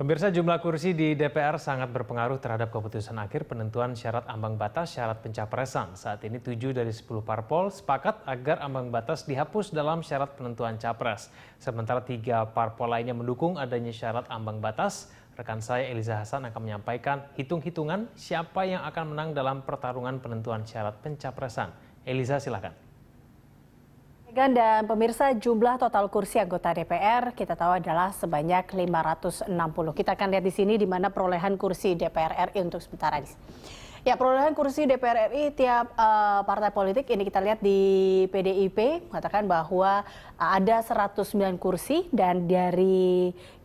Pemirsa, jumlah kursi di DPR sangat berpengaruh terhadap keputusan akhir penentuan syarat ambang batas syarat pencapresan. Saat ini 7 dari 10 parpol sepakat agar ambang batas dihapus dalam syarat penentuan capres. Sementara 3 parpol lainnya mendukung adanya syarat ambang batas. Rekan saya Eliza Hasan akan menyampaikan hitung-hitungan siapa yang akan menang dalam pertarungan penentuan syarat pencapresan. Eliza, silakan. Dan pemirsa, jumlah total kursi anggota DPR kita tahu adalah sebanyak 560. Kita akan lihat di sini di mana perolehan kursi DPR RI untuk sementara ini. Ya, perolehan kursi DPR RI tiap partai politik ini kita lihat di PDIP mengatakan bahwa ada 109 kursi dan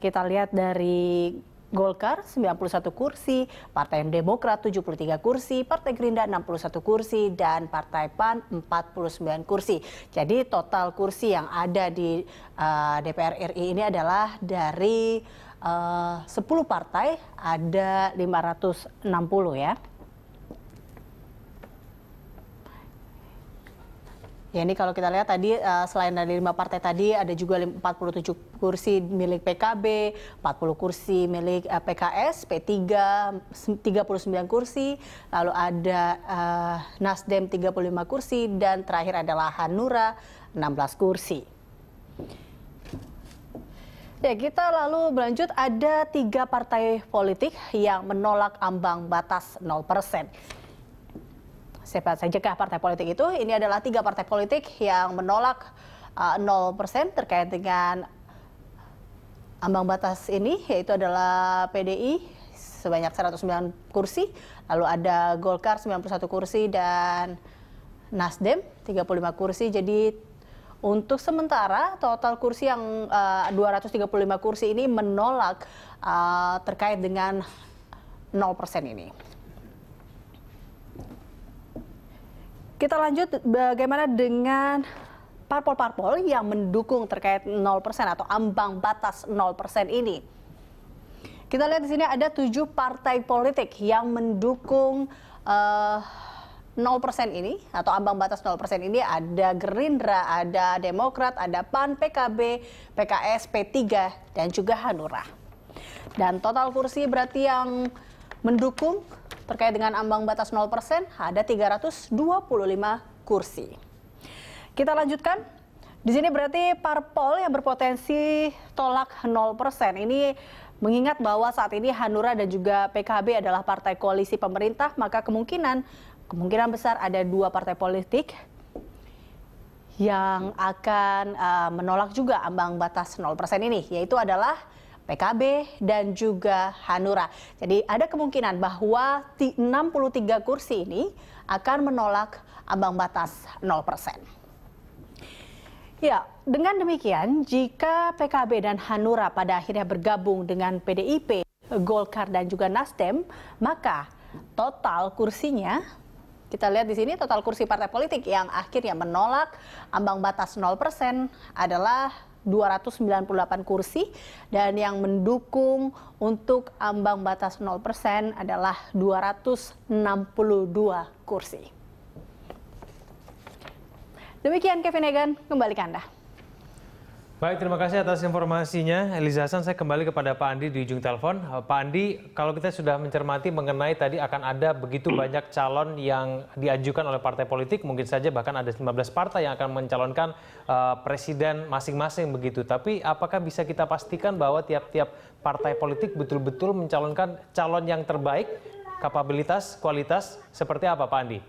kita lihat dari Golkar 91 kursi, Partai Demokrat 73 kursi, Partai Gerindra 61 kursi, dan Partai PAN 49 kursi. Jadi total kursi yang ada di DPR RI ini adalah dari 10 partai ada 560 ya. Ya, ini kalau kita lihat tadi selain dari 5 partai tadi ada juga 47 kursi milik PKB, 40 kursi milik PKS, P3 39 kursi, lalu ada Nasdem 35 kursi dan terakhir adalah Hanura 16 kursi. Ya, kita lalu berlanjut, ada 3 partai politik yang menolak ambang batas 0%. Siapa sajakah partai politik itu? Ini adalah 3 partai politik yang menolak 0% terkait dengan ambang batas ini, yaitu adalah PDI sebanyak 109 kursi, lalu ada Golkar 91 kursi dan Nasdem 35 kursi. Jadi untuk sementara total kursi yang 235 kursi ini menolak terkait dengan 0% ini. Kita lanjut, bagaimana dengan parpol-parpol yang mendukung terkait 0% atau ambang batas 0% ini. Kita lihat di sini ada 7 partai politik yang mendukung 0% ini atau ambang batas 0% ini. Ada Gerindra, ada Demokrat, ada PAN, PKB, PKS, P3, dan juga Hanura. Dan total kursi berarti yang mendukung terkait dengan ambang batas 0% ada 325 kursi. Kita lanjutkan. Di sini berarti parpol yang berpotensi tolak 0%. Ini mengingat bahwa saat ini Hanura dan juga PKB adalah partai koalisi pemerintah, maka kemungkinan besar ada 2 partai politik yang akan menolak juga ambang batas 0% ini, yaitu adalah PKB dan juga Hanura. Jadi ada kemungkinan bahwa 63 kursi ini akan menolak ambang batas 0%. Ya, dengan demikian jika PKB dan Hanura pada akhirnya bergabung dengan PDIP, Golkar dan juga Nasdem, maka total kursinya, kita lihat di sini total kursi partai politik yang akhirnya menolak ambang batas 0% adalah 298 kursi dan yang mendukung untuk ambang batas 0% adalah 262 kursi. Demikian Kevin Egan, kembali ke Anda. Baik, terima kasih atas informasinya. Eliza Hasan, saya kembali kepada Pak Andi di ujung telepon. Pak Andi, kalau kita sudah mencermati mengenai tadi akan ada begitu banyak calon yang diajukan oleh partai politik, mungkin saja bahkan ada 15 partai yang akan mencalonkan presiden masing-masing begitu. Tapi apakah bisa kita pastikan bahwa tiap-tiap partai politik betul-betul mencalonkan calon yang terbaik, kapabilitas, kualitas, seperti apa Pak Andi?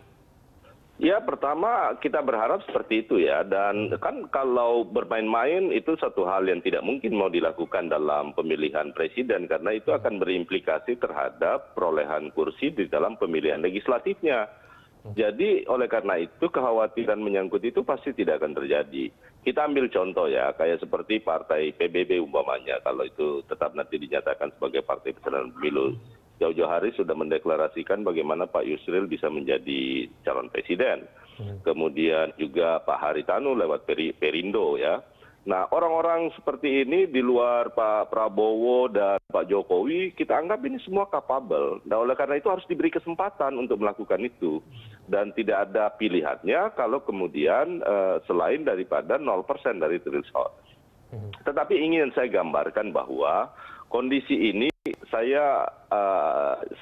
Ya, pertama kita berharap seperti itu ya, dan kan kalau bermain-main itu satu hal yang tidak mungkin mau dilakukan dalam pemilihan presiden karena itu akan berimplikasi terhadap perolehan kursi di dalam pemilihan legislatifnya. Jadi oleh karena itu kekhawatiran menyangkut itu pasti tidak akan terjadi. Kita ambil contoh ya, kayak seperti partai PBB umpamanya, kalau itu tetap nanti dinyatakan sebagai partai peserta pemilu. Jauh-jauh hari sudah mendeklarasikan bagaimana Pak Yusril bisa menjadi calon presiden. Kemudian juga Pak Haritanu lewat Perindo ya. Nah, orang-orang seperti ini di luar Pak Prabowo dan Pak Jokowi, kita anggap ini semua capable. Nah, oleh karena itu harus diberi kesempatan untuk melakukan itu. Dan tidak ada pilihannya kalau kemudian selain daripada 0% dari threshold. Tetapi ingin saya gambarkan bahwa kondisi ini saya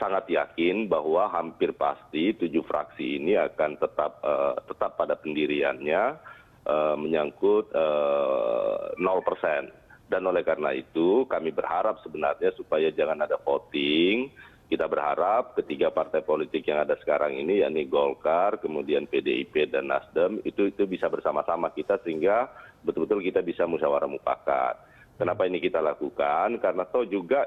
sangat yakin bahwa hampir pasti 7 fraksi ini akan tetap pada pendiriannya, menyangkut 0%. Dan oleh karena itu kami berharap sebenarnya supaya jangan ada voting. Kita berharap ketiga partai politik yang ada sekarang ini, yakni Golkar, kemudian PDIP dan Nasdem, itu bisa bersama-sama kita sehingga betul-betul kita bisa musyawarah mufakat. Kenapa ini kita lakukan? Karena toh juga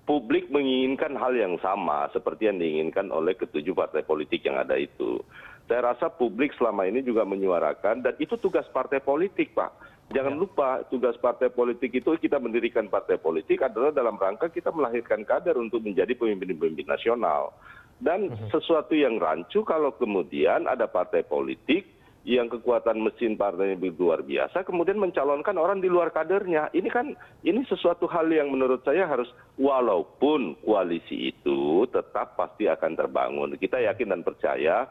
publik menginginkan hal yang sama seperti yang diinginkan oleh ketujuh partai politik yang ada itu. Saya rasa publik selama ini juga menyuarakan, dan itu tugas partai politik, Pak. Jangan lupa, tugas partai politik itu kita mendirikan partai politik adalah dalam rangka kita melahirkan kader untuk menjadi pemimpin-pemimpin nasional. Dan sesuatu yang rancu kalau kemudian ada partai politik yang kekuatan mesin partainya luar biasa, kemudian mencalonkan orang di luar kadernya. Ini sesuatu hal yang menurut saya harus, walaupun koalisi itu tetap pasti akan terbangun. Kita yakin dan percaya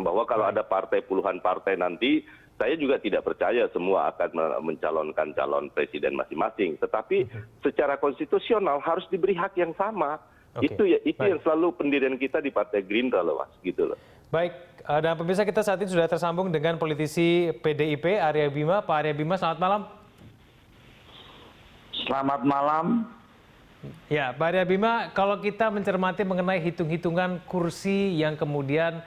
bahwa kalau ada partai, puluhan partai nanti, saya juga tidak percaya semua akan mencalonkan calon presiden masing-masing. Tetapi secara konstitusional harus diberi hak yang sama. Itu yang selalu pendirian kita di Partai Gerindra loh, Mas. Gitu loh. Baik, dan pemirsa, kita saat ini sudah tersambung dengan politisi PDIP Arya Bima. Pak Arya Bima, selamat malam. Selamat malam. Ya, Pak Arya Bima, kalau kita mencermati mengenai hitung-hitungan kursi yang kemudian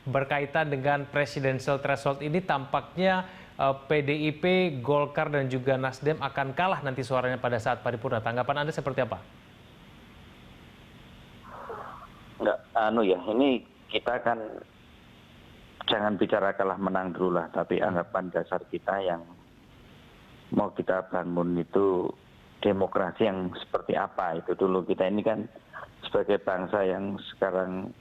berkaitan dengan presidential threshold ini, tampaknya PDIP, Golkar, dan juga Nasdem akan kalah nanti suaranya pada saat paripurna. Tanggapan Anda seperti apa? Enggak, ini kita kan jangan bicara kalah menang dulu lah, tapi anggapan dasar kita yang mau kita bangun itu demokrasi yang seperti apa itu dulu. Kita ini kan sebagai bangsa yang sekarang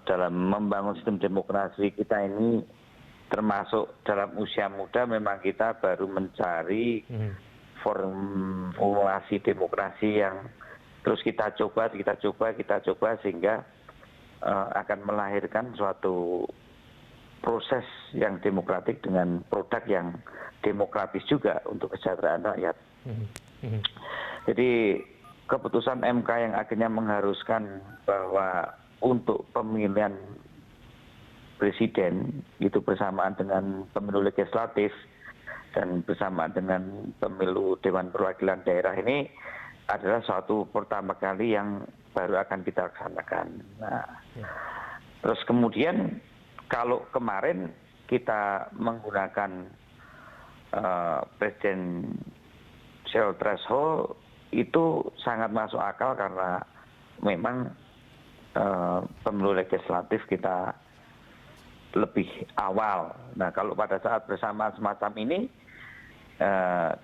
dalam membangun sistem demokrasi kita ini termasuk dalam usia muda, memang kita baru mencari formulasi demokrasi yang terus kita coba sehingga akan melahirkan suatu proses yang demokratik dengan produk yang demokratis juga untuk kesejahteraan rakyat. Jadi keputusan MK yang akhirnya mengharuskan bahwa untuk pemilihan presiden itu bersamaan dengan pemilu legislatif dan bersamaan dengan pemilu Dewan Perwakilan Daerah ini adalah suatu pertama kali yang baru akan kita laksanakan. Nah, terus kemudian kalau kemarin kita menggunakan presidential threshold itu sangat masuk akal karena memang pemilu legislatif kita lebih awal. Nah, kalau pada saat bersamaan semacam ini,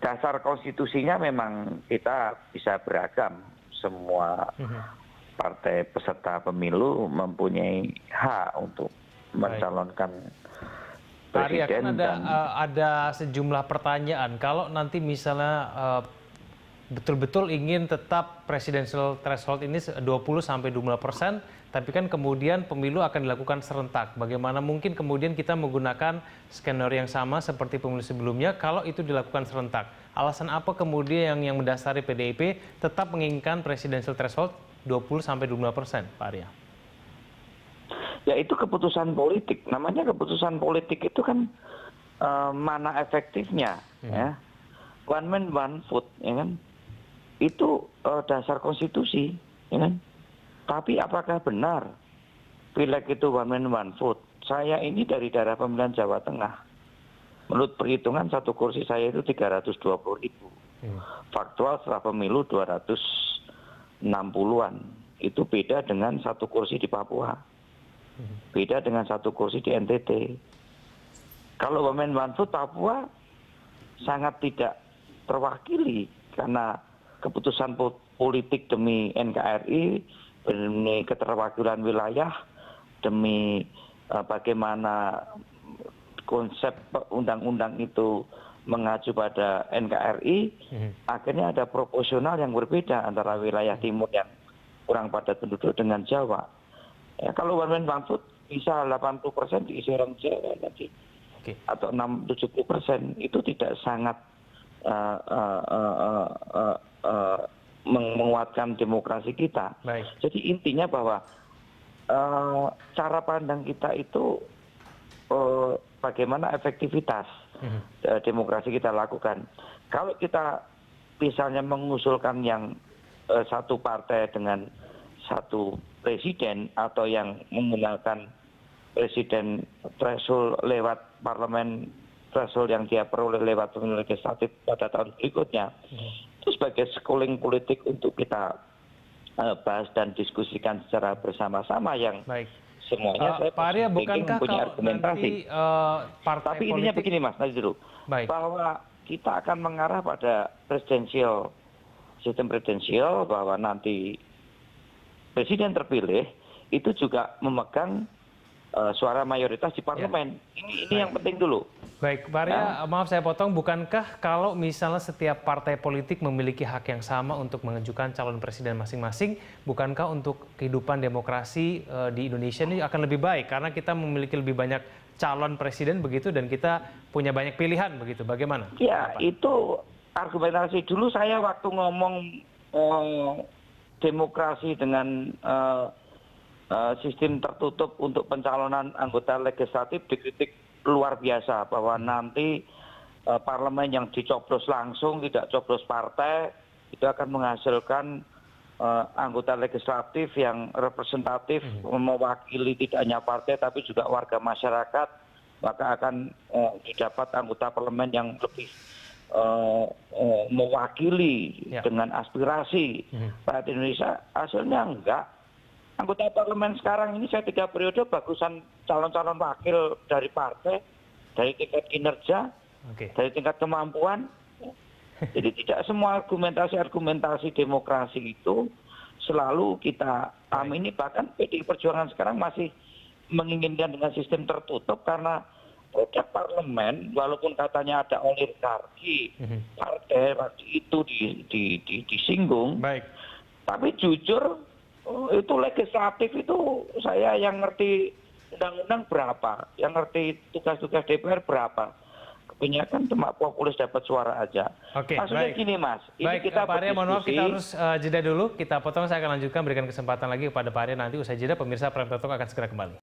dasar konstitusinya memang kita bisa beragam. Semua partai peserta pemilu mempunyai hak untuk mencalonkan presiden. Kan ada sejumlah pertanyaan. Kalau nanti misalnya betul-betul ingin tetap presidential threshold ini 20-25%, tapi kan kemudian pemilu akan dilakukan serentak. Bagaimana mungkin kemudian kita menggunakan skenario yang sama seperti pemilu sebelumnya kalau itu dilakukan serentak? Alasan apa kemudian yang mendasari PDIP tetap menginginkan presidential threshold 20-25%, Pak Arya? Ya, itu keputusan politik. Namanya keputusan politik itu kan mana efektifnya, ya. One man, one vote, ya kan? Itu dasar konstitusi, ya kan? Tapi apakah benar pileg itu one man, one vote? Saya ini dari daerah pemilihan Jawa Tengah. Menurut perhitungan satu kursi saya itu 320.000. Faktual setelah pemilu 260-an. Itu beda dengan satu kursi di Papua. Beda dengan 1 kursi di NTT. Kalau one man one vote Papua sangat tidak terwakili karena keputusan politik demi NKRI, demi keterwakilan wilayah, demi bagaimana konsep undang-undang itu mengacu pada NKRI, akhirnya ada proporsional yang berbeda antara wilayah timur yang kurang padat penduduk dengan Jawa. Ya, kalau one man one vote bisa 80% diisi orang Jawa nanti, atau 70%, itu tidak sangat menguatkan demokrasi kita. Baik. Jadi intinya bahwa cara pandang kita itu bagaimana efektivitas demokrasi kita lakukan. Kalau kita misalnya mengusulkan yang satu partai dengan satu presiden, atau yang menggunakan presiden threshold lewat parlemen, threshold yang dia peroleh lewat pemilu legislatif pada tahun berikutnya, itu sebagai schooling politik untuk kita bahas dan diskusikan secara bersama-sama yang semuanya saya Pak Arya, bukankah punya kalau argumentasi. nanti partai Tapi intinya politik... begini Mas, nanti dulu, bahwa kita akan mengarah pada sistem presidensial, bahwa nanti presiden terpilih itu juga memegang suara mayoritas di parlemen. Ini yang penting dulu. Baik, Pak Arya, maaf saya potong. Bukankah kalau misalnya setiap partai politik memiliki hak yang sama untuk mengajukan calon presiden masing-masing, bukankah untuk kehidupan demokrasi di Indonesia ini akan lebih baik? Karena kita memiliki lebih banyak calon presiden begitu, dan kita punya banyak pilihan begitu. Bagaimana? Ya, itu argumentasi. Dulu saya waktu ngomong demokrasi dengan sistem tertutup untuk pencalonan anggota legislatif dikritik luar biasa, bahwa nanti parlemen yang dicoblos langsung, tidak coblos partai, itu akan menghasilkan anggota legislatif yang representatif, mewakili tidak hanya partai tapi juga warga masyarakat, maka akan didapat anggota parlemen yang lebih mewakili dengan aspirasi rakyat Indonesia. Hasilnya enggak. Anggota parlemen sekarang ini saya 3 periode bagusan calon-calon wakil dari partai, dari tingkat kinerja, dari tingkat kemampuan. Jadi tidak semua argumentasi demokrasi itu selalu kita amini. Bahkan PDI Perjuangan sekarang masih menginginkan dengan sistem tertutup, karena produk parlemen, walaupun katanya ada oligarki partai waktu itu disinggung, tapi jujur itu legislatif itu saya yang ngerti undang-undang berapa, yang ngerti tugas-tugas DPR berapa. Kebanyakan cuma populis dapat suara aja. Maksudnya gini Mas, ini kita Pak Arya, mohon maaf, kita harus berdiskusi. jeda dulu. Kita potong, saya akan lanjutkan, berikan kesempatan lagi kepada Pak Arya nanti usai jeda. Pemirsa Prime Talk akan segera kembali.